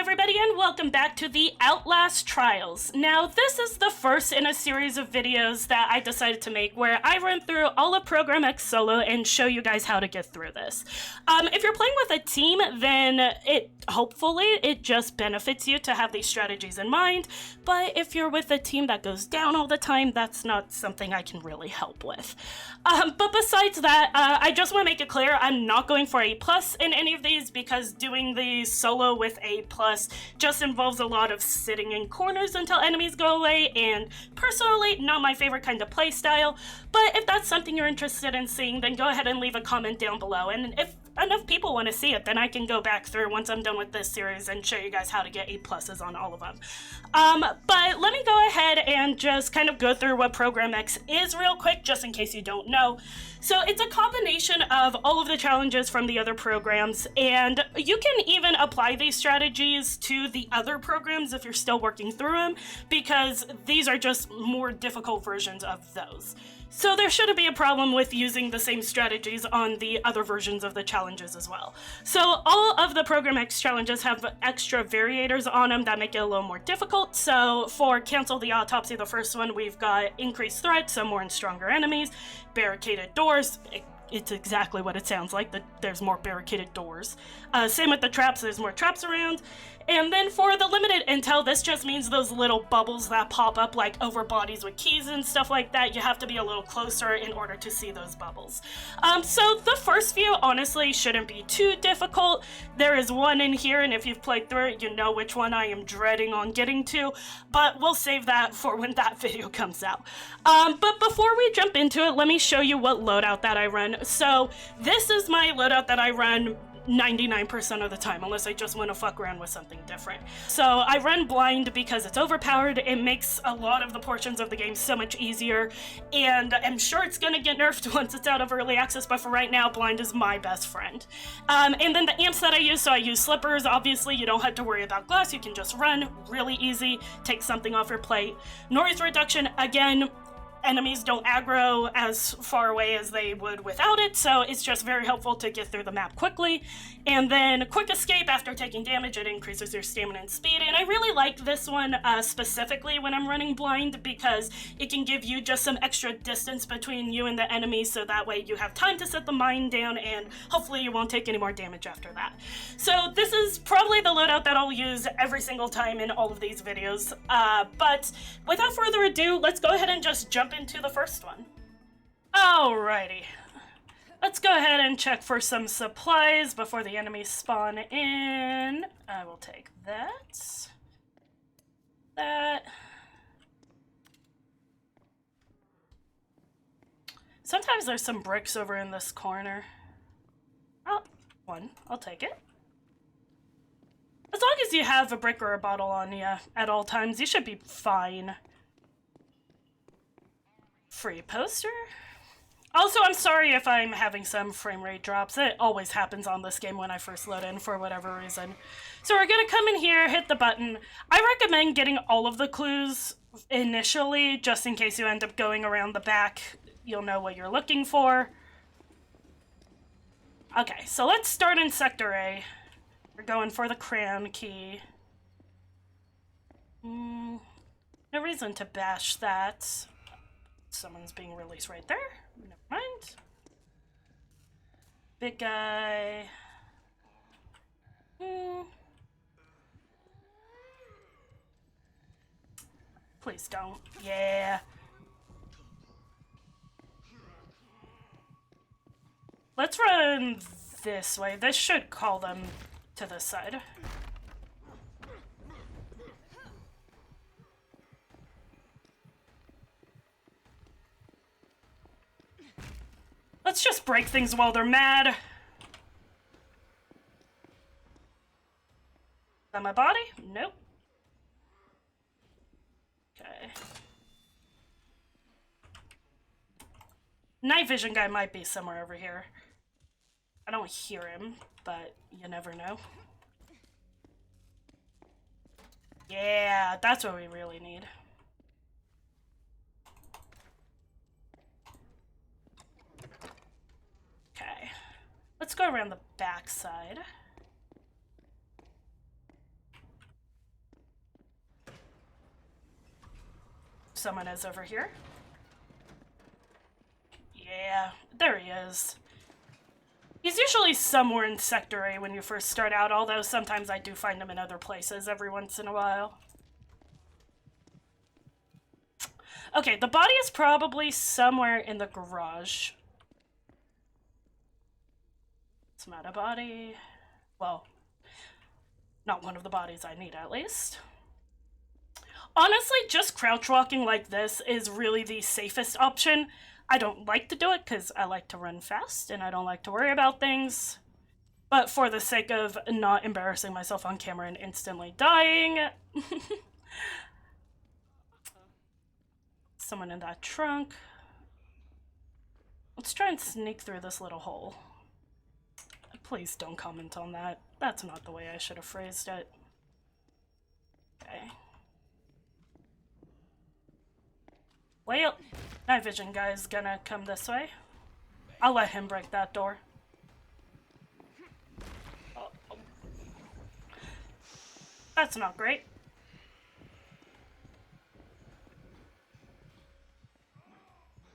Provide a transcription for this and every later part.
everybody, and welcome back to the Outlast Trials. Now, this is the first in a series of videos that I decided to make where I run through all of Program X solo and show you guys how to get through this. If you're playing with a team, then hopefully it just benefits you to have these strategies in mind, but if you're with a team that goes down all the time, that's not something I can really help with. But besides that, I just want to make it clear I'm not going for A+ in any of these because doing the solo with A+ just involves a lot of sitting in corners until enemies go away, and personally, not my favorite kind of play style. But if that's something you're interested in seeing, then go ahead and leave a comment down below, and if enough people want to see it, then I can go back through once I'm done with this series and show you guys how to get A+ on all of them. But let me go ahead and just kind of go through what Program X is real quick, just in case you don't know. So it's a combination of all of the challenges from the other programs, and you can even apply these strategies to the other programs if you're still working through them, because these are just more difficult versions of those. So there shouldn't be a problem with using the same strategies on the other versions of the challenges as well. So all of the Program X challenges have extra variators on them that make it a little more difficult. So for Cancel the Autopsy, the first one, we've got increased threat, so more and stronger enemies, barricaded doors. It's exactly what it sounds like, there's more barricaded doors. Same with the traps, there's more traps around. And then for the limited intel, this just means those little bubbles that pop up like over bodies with keys and stuff like that. You have to be a little closer in order to see those bubbles. So the first few honestly shouldn't be too difficult. There is one in here, and if you've played through it, you know which one I am dreading on getting to, but we'll save that for when that video comes out. But before we jump into it, let me show you what loadout that I run. So this is my loadout that I run 99% of the time, unless I just want to fuck around with something different. So I run blind because it's overpowered. It makes a lot of the portions of the game so much easier, and I'm sure it's gonna get nerfed once it's out of early access, but for right now, blind is my best friend. And then the amps that I use, so I use slippers. Obviously, you don't have to worry about glass. You can just run really easy, take something off your plate. Noise reduction, again, enemies don't aggro as far away as they would without it, so it's just very helpful to get through the map quickly. And then quick escape after taking damage, it increases your stamina and speed, and I really like this one specifically when I'm running blind because it can give you just some extra distance between you and the enemy, so that way you have time to set the mine down and hopefully you won't take any more damage after that. So this is probably the loadout that I'll use every single time in all of these videos, but without further ado, let's go ahead and just jump into the first one. Alrighty. Let's go ahead and check for some supplies before the enemies spawn in. I will take that. That. Sometimes there's some bricks over in this corner. Oh, one. I'll take it. As long as you have a brick or a bottle on you at all times, you should be fine. Free poster. Also, I'm sorry if I'm having some frame rate drops. It always happens on this game when I first load in for whatever reason. So we're gonna come in here, hit the button. I recommend getting all of the clues initially, just in case you end up going around the back. You'll know what you're looking for. Okay, so let's start in Sector A. We're going for the crayon key. No reason to bash that. Someone's being released right there. Never mind. Big guy. Please don't. Yeah. Let's run this way. This should call them to this side. Let's just break things while they're mad. Is that my body? Nope. Okay. Night vision guy might be somewhere over here. I don't hear him, but you never know. Yeah, that's what we really need. Let's go around the back side. Someone is over here. Yeah, there he is. He's usually somewhere in Sector A when you first start out, although sometimes I do find him in other places every once in a while. Okay, the body is probably somewhere in the garage. It's not a body. Well, not one of the bodies I need, at least. Honestly, just crouch walking like this is really the safest option. I don't like to do it because I like to run fast and I don't like to worry about things. But for the sake of not embarrassing myself on camera and instantly dying... Someone in that trunk. Let's try and sneak through this little hole. Please don't comment on that. That's not the way I should have phrased it. Okay. Well, night vision guy's gonna come this way. I'll let him break that door. Oh. That's not great.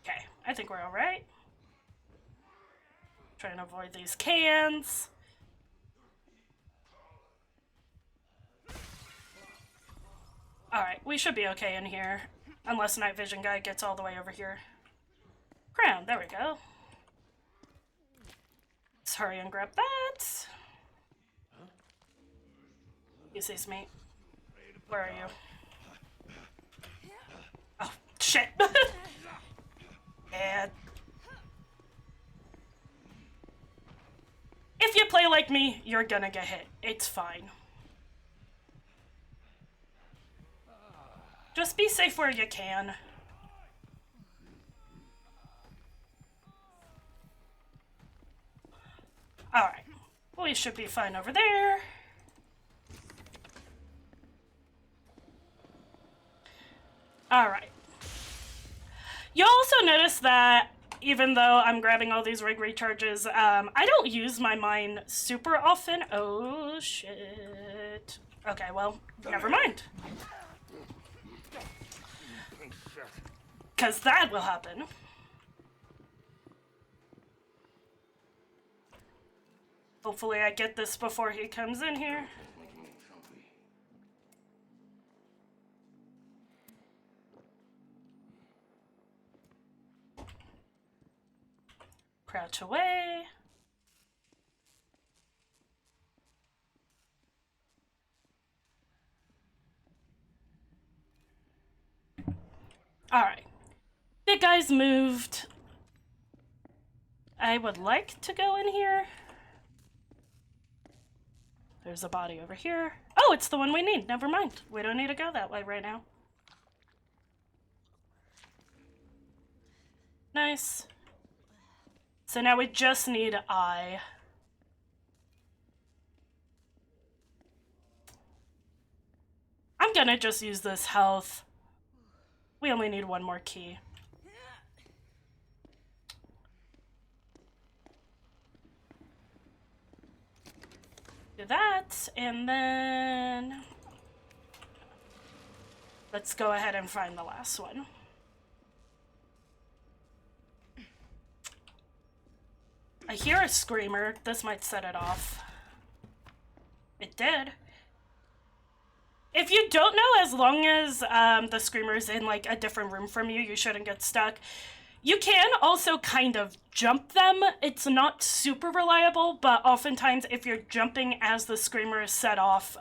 Okay, I think we're alright. Trying to avoid these cans. Alright, we should be okay in here. Unless night vision guy gets all the way over here. Crown, there we go. Let's hurry and grab that. He sees me. Where are you? Oh, shit. And if you play like me, you're gonna get hit. It's fine. Just be safe where you can. Alright. We should be fine over there. Alright. You'll also notice that even though I'm grabbing all these rig recharges, I don't use my mine super often. Oh, shit. Okay, well, never mind. Because that will happen. Hopefully I get this before he comes in here. Crouch away. Alright. Big guy's moved. I would like to go in here. There's a body over here. Oh, it's the one we need. Never mind. We don't need to go that way right now. Nice. So now we just need eye. I'm gonna just use this health. We only need one more key. Do that, and then let's go ahead and find the last one. I hear a screamer. This might set it off. It did. If you don't know, as long as the screamer's in like a different room from you, you shouldn't get stuck. You can also kind of jump them. It's not super reliable, but oftentimes if you're jumping as the screamer is set off,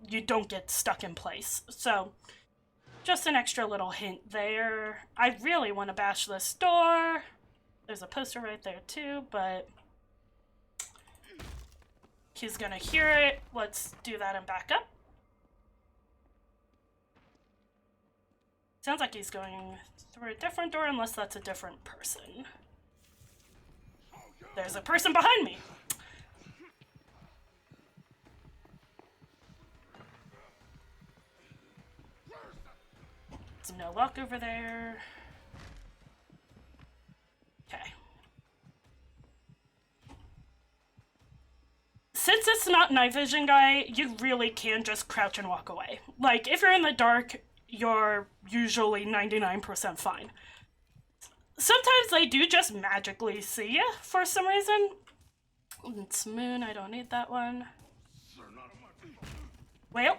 you don't get stuck in place. So, just an extra little hint there. I really want to bash this door. There's a poster right there too, but he's gonna hear it. Let's do that and back up. Sounds like he's going through a different door, unless that's a different person. There's a person behind me! There's no luck over there. Okay. Since it's not night vision guy, you really can just crouch and walk away. Like, if you're in the dark, you're usually 99% fine. Sometimes they do just magically see you for some reason. It's moon, I don't need that one. Well,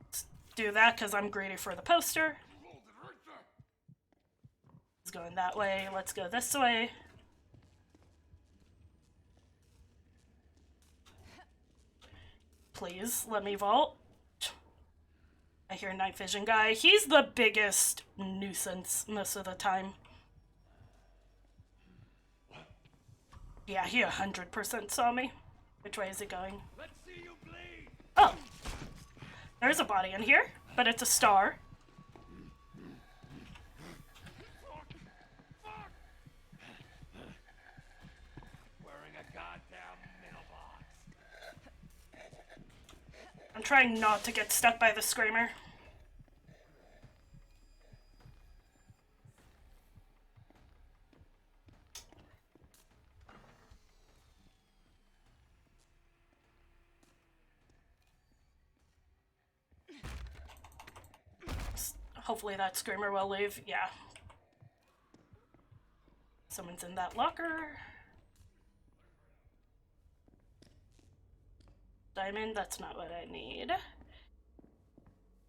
let's do that because I'm greedy for the poster. It's going that way, let's go this way. Please, let me vault. I hear night vision guy. He's the biggest nuisance most of the time. Yeah, he 100% saw me. Which way is he going? Let's see you bleed. Oh! There's a body in here, but it's a star. Wearing a goddamn mailbox. I'm trying not to get stuck by the screamer. Hopefully that screamer will leave. Yeah. Someone's in that locker. Diamond, that's not what I need.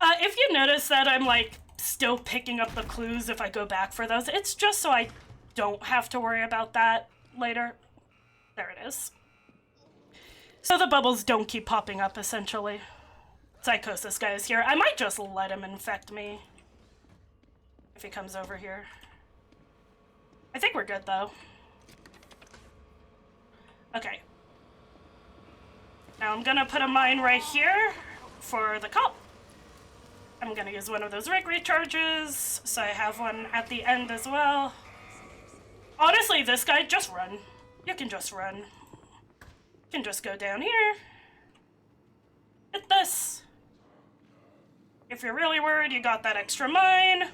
If you notice that I'm like still picking up the clues if I go back for those, it's just so I don't have to worry about that later. There it is. So the bubbles don't keep popping up, essentially. Psychosis guy is here. I might just let him infect me if he comes over here. I think we're good, though. Okay. Now I'm gonna put a mine right here for the cop. I'm gonna use one of those rig recharges, so I have one at the end as well. Honestly, this guy, just run. You can just run. You can just go down here. Hit this. If you're really worried, you got that extra mine.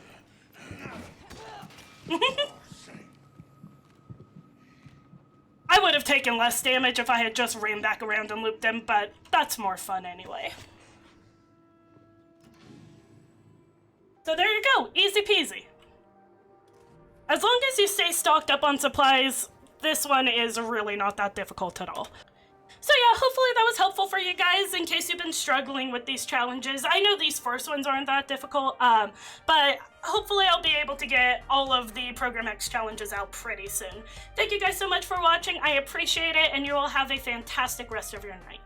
I would have taken less damage if I had just ran back around and looped him, but that's more fun anyway. So there you go, easy peasy. As long as you stay stocked up on supplies, this one is really not that difficult at all. So yeah, hopefully that was helpful for you guys in case you've been struggling with these challenges. I know these first ones aren't that difficult, but hopefully I'll be able to get all of the Program X challenges out pretty soon. Thank you guys so much for watching. I appreciate it, and you all have a fantastic rest of your night.